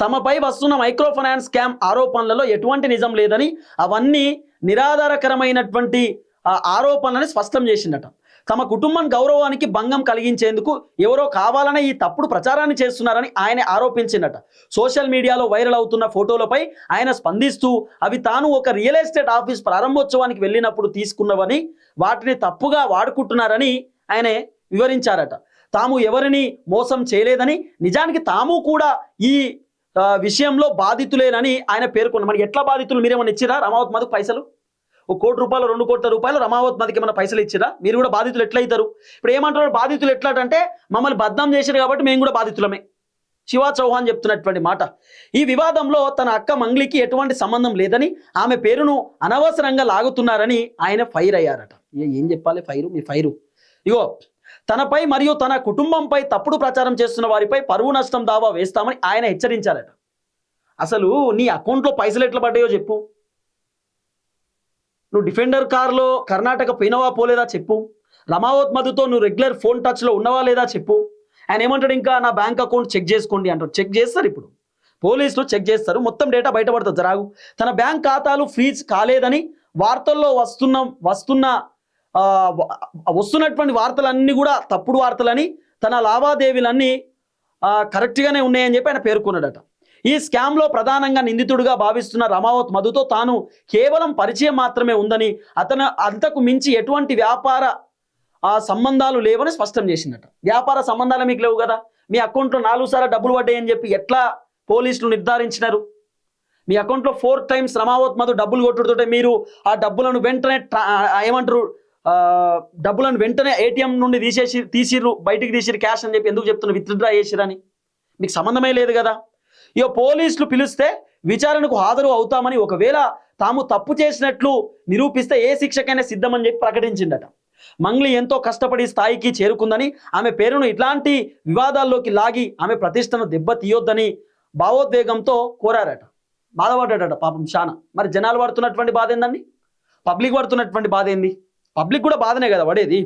తమపై వస్తున్న micro finance scam ఆరోపణలలో ఎటువంటి నిజం లేదని, అవన్నీ నిరాధారకరమైనటువంటి ఆరోపణలని స్పష్టం చేసిందట. తమ కుటుంబం గౌరవానికి భంగం కలిగించేందుకు ఎవరో కావాలనే ఈ తప్పుడు ప్రచారాన్ని చేస్తున్నారని ఆయన ఆరోపించిందట. సోషల్ మీడియాలో వైరల్ అవుతున్న ఫోటోలపై ఆయన స్పందిస్తూ అవి తాను ఒక రియల్ ఎస్టేట్ ఆఫీస్ ప్రారంభోత్సవానికి వెళ్ళినప్పుడు తీసుకున్నవని, వాటిని తప్పుగా వాడుకుంటున్నారని ఆయన వివరించారట. తాము ఎవరిని మోసం చేయలేదని, నిజానికి తాము కూడా ఈ విషయంలో బాధితులేనని ఆయన పేర్కొన్నారు. మనకి ఎట్లా బాధితులు? మీరేమన్నా ఇచ్చిరా రమావత్ మధుకు పైసలు? 1 కోటి రూపాయలు 2 కోట్ల రూపాయలు రమావత్ మధుకి ఏమైనా పైసలు ఇచ్చిరా? మీరు కూడా బాధితులు ఎట్లా అవుతారు? ఇప్పుడు ఏమంటున్నారు బాధితులు ఎట్లాంటే, మమ్మల్ని బద్నాం చేశారు కాబట్టి మేము కూడా బాధితులమే. శివ చౌహాన్ చెప్తున్నటువంటి మాట. ఈ వివాదంలో తన అక్క మంగ్లీకి ఎటువంటి సంబంధం లేదని, ఆమె పేరును అనవసరంగా లాగుతున్నారని ఆయన ఫైర్ అయ్యారట. ఏం చెప్పాలి ఫైరు? మీ ఫైరు ఇగో, తనపై మరియు తన కుటుంబంపై తప్పుడు ప్రచారం చేస్తున్న వారిపై పరువు నష్టం దావా వేస్తామని ఆయన హెచ్చరించారట. అసలు నీ అకౌంట్లో పైసలు ఎట్లా పడ్డాయో చెప్పు. నువ్వు డిఫెండర్ కార్లో కర్ణాటక పోయినవా పోలేదా చెప్పు. రమావత్ మధుతో నువ్వు రెగ్యులర్ ఫోన్ టచ్లో ఉన్నవా లేదా చెప్పు. ఆయన ఏమంటాడు, ఇంకా నా బ్యాంక్ అకౌంట్ చెక్ చేసుకోండి అంటాడు. చెక్ చేస్తారు, ఇప్పుడు పోలీసులు చెక్ చేస్తారు, మొత్తం డేటా బయటపడుతుంది. జరాగు. తన బ్యాంక్ ఖాతాలు ఫ్రీజ్ కాలేదని వార్తల్లో వస్తున్నటువంటి వార్తలన్నీ కూడా తప్పుడు వార్తలని, తన లావాదేవీలన్నీ కరెక్ట్గానే ఉన్నాయని చెప్పి ఆయన పేర్కొన్నాడట. ఈ స్కామ్లో ప్రధానంగా నిందితుడిగా భావిస్తున్న రమావత్ మధుతో తాను కేవలం పరిచయం మాత్రమే ఉందని, అంతకు మించి ఎటువంటి వ్యాపార సంబంధాలు లేవని స్పష్టం చేసిందట. వ్యాపార సంబంధాలు మీకు లేవు కదా, మీ అకౌంట్లో 4 సార్లు డబ్బులు పడ్డాయని చెప్పి ఎట్లా పోలీసులు నిర్ధారించినారు? మీ అకౌంట్లో 4 టైమ్స్ రమావత్ మధు డబ్బులు కొట్టుడుతుంటే మీరు ఆ డబ్బులను వెంటనే డబ్బులను వెంటనే ఏటీఎం నుండి తీసిర్రు, బయటికి తీసిరు క్యాష్ అని చెప్పి ఎందుకు చెప్తున్నారు? విత్డ్రా చేసిరని మీకు సంబంధమే లేదు కదా. ఇక పోలీసులు పిలిస్తే విచారణకు హాజరు అవుతామని, ఒకవేళ తాము తప్పు చేసినట్లు నిరూపిస్తే ఏ శిక్షకైనా సిద్ధమని చెప్పి ప్రకటించిందట. మంగ్లీ ఎంతో కష్టపడి స్థాయికి చేరుకుందని, ఆమె పేరును ఇట్లాంటి వివాదాల్లోకి లాగి ఆమె ప్రతిష్టను దెబ్బతీయొద్దని భావోద్వేగంతో కోరారట. బాధపడ్డాడట పాపం చాలా. మరి జనాలు పడుతున్నటువంటి బాధ ఏందండి? పబ్లిక్ పడుతున్నటువంటి బాధ ఏంది? పబ్లిక్ కూడా బాధనే కదా పడేది.